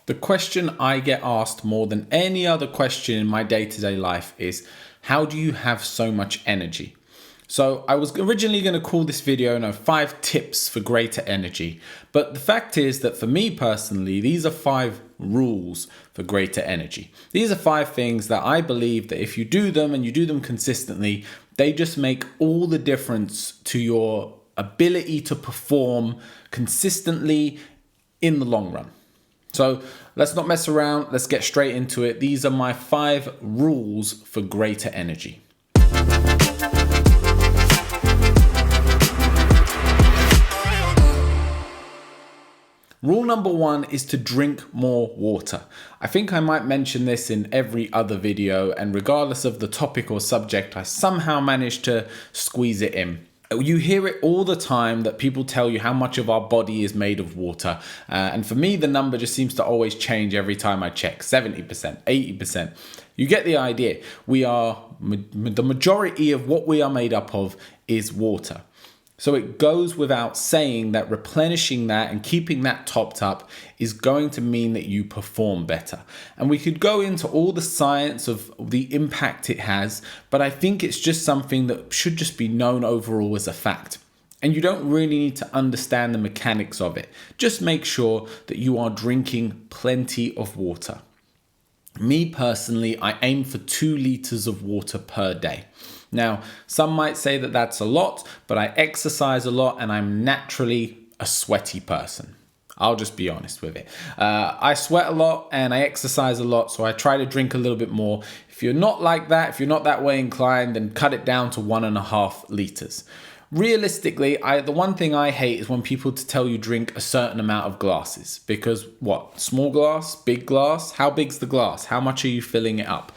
The question I get asked more than any other question in my day-to-day life is, how do you have so much energy? So I was originally going to call this video 5 tips for greater energy. But the fact is that for me personally, these are 5 rules for greater energy. These are 5 things that I believe that if you do them and you do them consistently, they just make all the difference to your ability to perform consistently in the long run. So let's not mess around. Let's get straight into it. These are my 5 rules for greater energy. Rule number 1 is to drink more water. I think I might mention this in every other video, and regardless of the topic or subject, I somehow managed to squeeze it in. You hear it all the time that people tell you how much of our body is made of water. And for me, the number just seems to always change every time I check. 70%, 80%. You get the idea. The majority of what we are made up of is water. So it goes without saying that replenishing that and keeping that topped up is going to mean that you perform better. And we could go into all the science of the impact it has, but I think it's just something that should just be known overall as a fact. And you don't really need to understand the mechanics of it. Just make sure that you are drinking plenty of water. Me personally, I aim for 2 liters of water per day. Now, some might say that that's a lot, but I exercise a lot and I'm naturally a sweaty person. I'll just be honest with it. I sweat a lot and I exercise a lot, so I try to drink a little bit more. If you're not like that, if you're not that way inclined, then cut it down to 1.5 liters. Realistically, the one thing I hate is when people tell you drink a certain amount of glasses. Because what? Small glass? Big glass? How big's the glass? How much are you filling it up?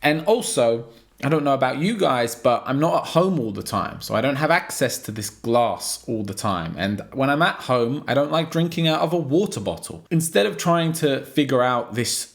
And also, I don't know about you guys, but I'm not at home all the time. So I don't have access to this glass all the time. And when I'm at home, I don't like drinking out of a water bottle. Instead of trying to figure out this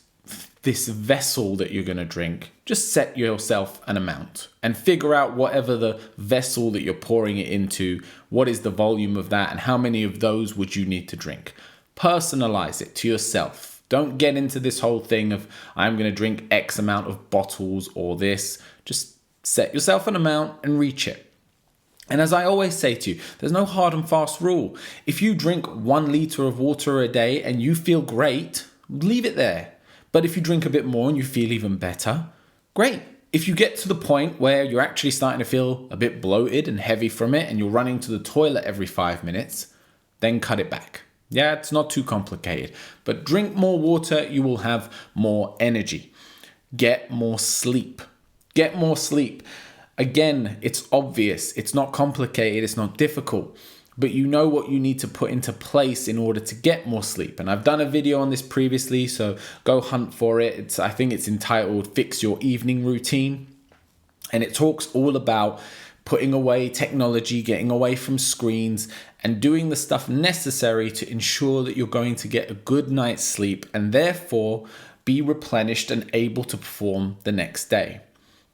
vessel that you're going to drink, just set yourself an amount and figure out whatever the vessel that you're pouring it into, what is the volume of that and how many of those would you need to drink. Personalize it to yourself. Don't get into this whole thing of I'm going to drink X amount of bottles or this. Just set yourself an amount and reach it. And as I always say to you, there's no hard and fast rule. If you drink 1 liter of water a day and you feel great, leave it there. But if you drink a bit more and you feel even better, great. If you get to the point where you're actually starting to feel a bit bloated and heavy from it and you're running to the toilet every 5 minutes, then cut it back. Yeah, it's not too complicated, but drink more water, you will have more energy. Get more sleep. Get more sleep. Again, it's obvious. It's not complicated. It's not difficult, but you know what you need to put into place in order to get more sleep. And I've done a video on this previously, so go hunt for it. I think it's entitled Fix Your Evening Routine. And it talks all about putting away technology, getting away from screens, and doing the stuff necessary to ensure that you're going to get a good night's sleep and therefore be replenished and able to perform the next day.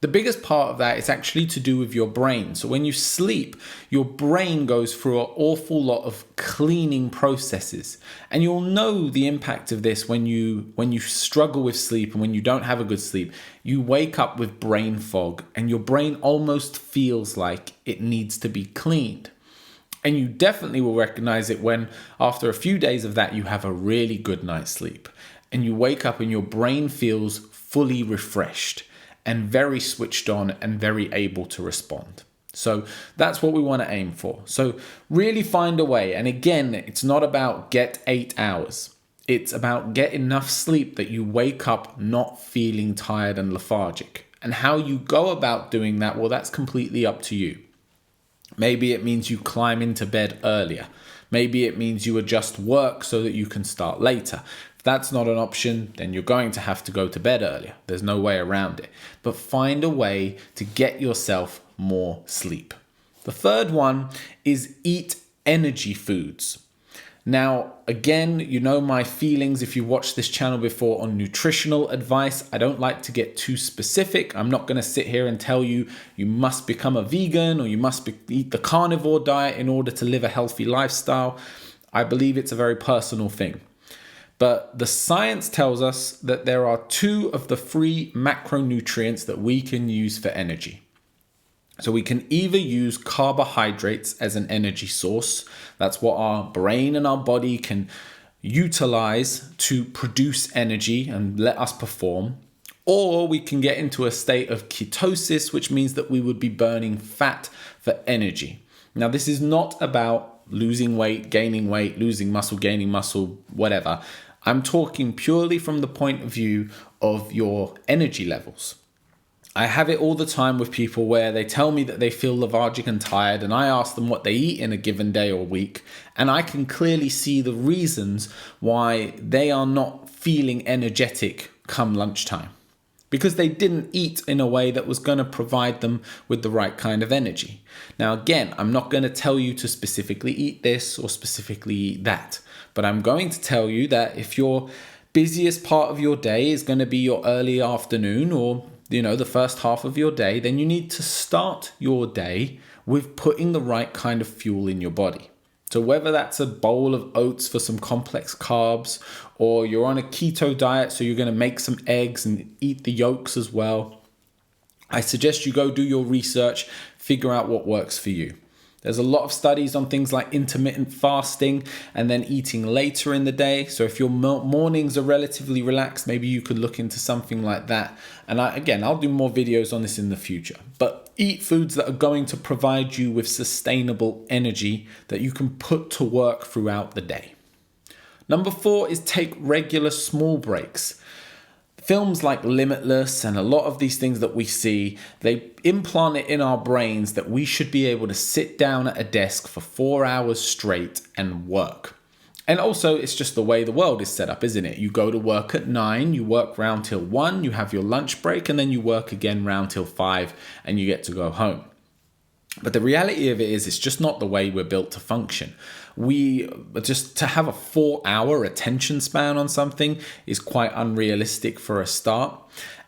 The biggest part of that is actually to do with your brain. So when you sleep, your brain goes through an awful lot of cleaning processes. And you'll know the impact of this when you struggle with sleep and when you don't have a good sleep. You wake up with brain fog and your brain almost feels like it needs to be cleaned. And you definitely will recognize it when after a few days of that, you have a really good night's sleep. And you wake up and your brain feels fully refreshed and very switched on and very able to respond. So that's what we want to aim for. So really find a way. And again, it's not about get 8 hours. It's about get enough sleep that you wake up not feeling tired and lethargic. And how you go about doing that, well, that's completely up to you. Maybe it means you climb into bed earlier. Maybe it means you adjust work so that you can start later. If that's not an option, then you're going to have to go to bed earlier. There's no way around it. But find a way to get yourself more sleep. The third one is eat energy foods. Now, again, you know my feelings if you watched this channel before on nutritional advice. I don't like to get too specific. I'm not going to sit here and tell you you must become a vegan or you must eat the carnivore diet in order to live a healthy lifestyle. I believe it's a very personal thing. But the science tells us that there are 2 of the 3 macronutrients that we can use for energy. So we can either use carbohydrates as an energy source. That's what our brain and our body can utilize to produce energy and let us perform. Or we can get into a state of ketosis, which means that we would be burning fat for energy. Now, this is not about losing weight, gaining weight, losing muscle, gaining muscle, whatever. I'm talking purely from the point of view of your energy levels. I have it all the time with people where they tell me that they feel lethargic and tired, and I ask them what they eat in a given day or week, and I can clearly see the reasons why they are not feeling energetic come lunchtime. Because they didn't eat in a way that was going to provide them with the right kind of energy. Now, again, I'm not going to tell you to specifically eat this or specifically eat that, but I'm going to tell you that if your busiest part of your day is going to be your early afternoon or the first half of your day, then you need to start your day with putting the right kind of fuel in your body. So whether that's a bowl of oats for some complex carbs, or you're on a keto diet, so you're going to make some eggs and eat the yolks as well, I suggest you go do your research, figure out what works for you. There's a lot of studies on things like intermittent fasting and then eating later in the day. So if your mornings are relatively relaxed, maybe you could look into something like that. And I'll do more videos on this in the future. But eat foods that are going to provide you with sustainable energy that you can put to work throughout the day. Number 4 is take regular small breaks. Films like Limitless and a lot of these things that we see, they implant it in our brains that we should be able to sit down at a desk for 4 hours straight and work. And also, it's just the way the world is set up, isn't it? You go to work at 9, you work round till 1, you have your lunch break, and then you work again round till 5, and you get to go home. But the reality of it is, it's just not the way we're built to function. To have a 4-hour attention span on something is quite unrealistic for a start.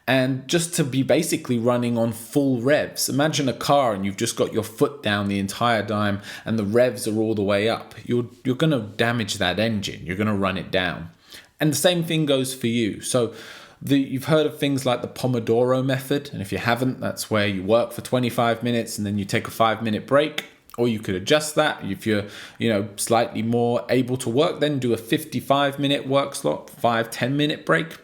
And just to be basically running on full revs. Imagine a car and you've just got your foot down the entire time and the revs are all the way up. You're going to damage that engine. You're going to run it down. And the same thing goes for you. So you've heard of things like the Pomodoro method. And if you haven't, that's where you work for 25 minutes and then you take a 5-minute break. Or you could adjust that. If you're, slightly more able to work, then do a 55-minute work slot, 5-10-minute break.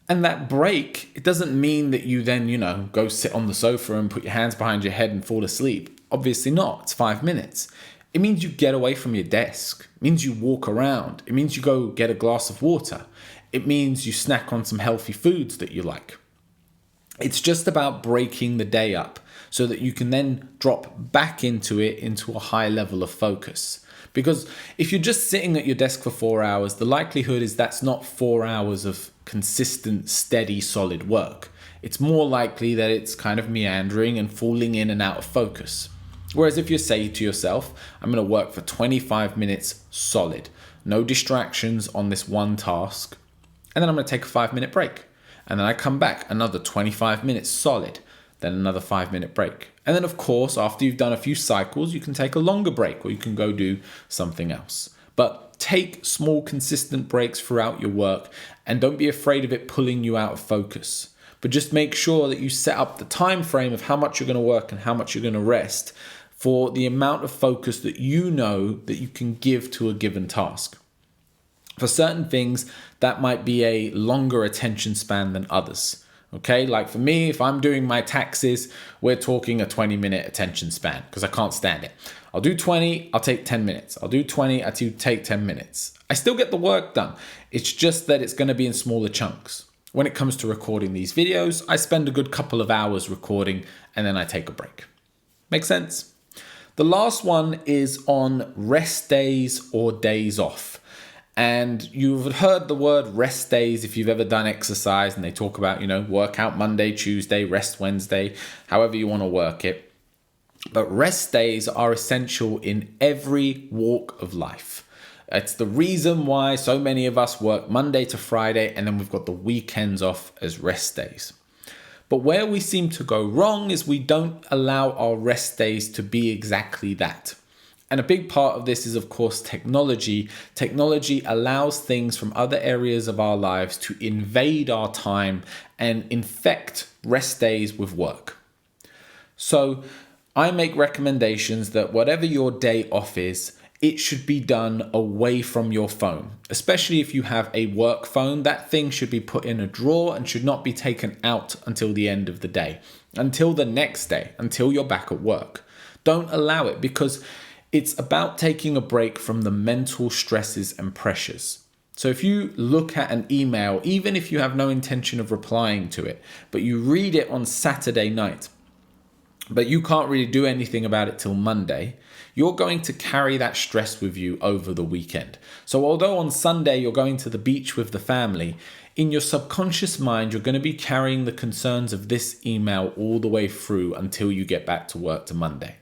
And that break, it doesn't mean that you then, go sit on the sofa and put your hands behind your head and fall asleep. Obviously not. It's 5 minutes. It means you get away from your desk. It means you walk around. It means you go get a glass of water. It means you snack on some healthy foods that you like. It's just about breaking the day up so that you can then drop back into a high level of focus. Because if you're just sitting at your desk for 4 hours, the likelihood is that's not 4 hours of consistent, steady, solid work. It's more likely that it's kind of meandering and falling in and out of focus. Whereas if you say to yourself, I'm going to work for 25 minutes solid, no distractions on this one task, and then I'm going to take a 5-minute break. And then I come back, another 25 minutes solid, then another 5-minute break. And then of course, after you've done a few cycles, you can take a longer break or you can go do something else. But take small, consistent breaks throughout your work and don't be afraid of it pulling you out of focus. But just make sure that you set up the time frame of how much you're going to work and how much you're going to rest for the amount of focus that you know that you can give to a given task. For certain things, that might be a longer attention span than others. Okay, like for me, if I'm doing my taxes, we're talking a 20-minute attention span because I can't stand it. I'll do 20, I'll take 10 minutes. I'll do 20, I'll take 10 minutes. I still get the work done. It's just that it's going to be in smaller chunks. When it comes to recording these videos, I spend a good couple of hours recording and then I take a break. Make sense? The last one is on rest days or days off. And you've heard the word rest days if you've ever done exercise and they talk about, workout Monday, Tuesday, rest Wednesday, however you want to work it. But rest days are essential in every walk of life. It's the reason why so many of us work Monday to Friday and then we've got the weekends off as rest days. But where we seem to go wrong is we don't allow our rest days to be exactly that. And a big part of this is, of course, technology. Technology allows things from other areas of our lives to invade our time and infect rest days with work. So I make recommendations that whatever your day off is, it should be done away from your phone. Especially if you have a work phone, that thing should be put in a drawer and should not be taken out until the end of the day, until the next day, until you're back at work. Don't allow it, because it's about taking a break from the mental stresses and pressures. So if you look at an email, even if you have no intention of replying to it, but you read it on Saturday night, but you can't really do anything about it till Monday, you're going to carry that stress with you over the weekend. So although on Sunday you're going to the beach with the family, in your subconscious mind, you're going to be carrying the concerns of this email all the way through until you get back to work to Monday.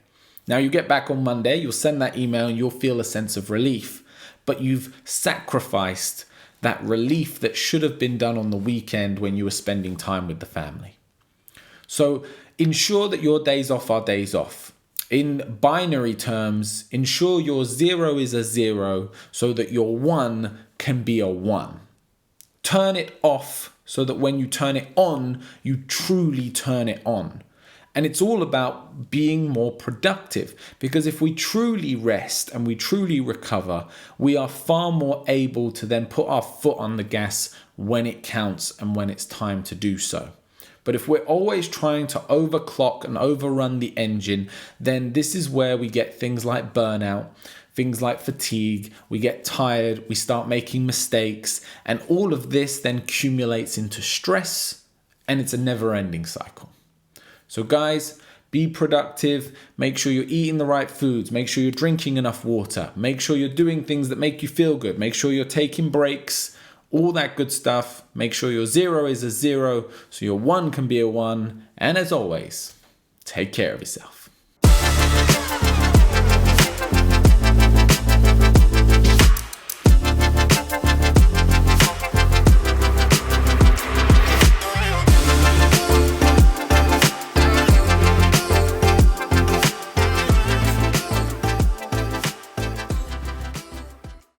Now you get back on Monday, you'll send that email and you'll feel a sense of relief, but you've sacrificed that relief that should have been done on the weekend when you were spending time with the family. So ensure that your days off are days off. In binary terms, ensure your 0 is a 0 so that your 1 can be a 1. Turn it off so that when you turn it on, you truly turn it on. And it's all about being more productive, because if we truly rest and we truly recover, we are far more able to then put our foot on the gas when it counts and when it's time to do so. But if we're always trying to overclock and overrun the engine, then this is where we get things like burnout, things like fatigue, we get tired, we start making mistakes, and all of this then accumulates into stress, and it's a never-ending cycle. So guys, be productive, make sure you're eating the right foods, make sure you're drinking enough water, make sure you're doing things that make you feel good, make sure you're taking breaks, all that good stuff. Make sure your 0 is a 0 so your 1 can be a 1. And as always, take care of yourself.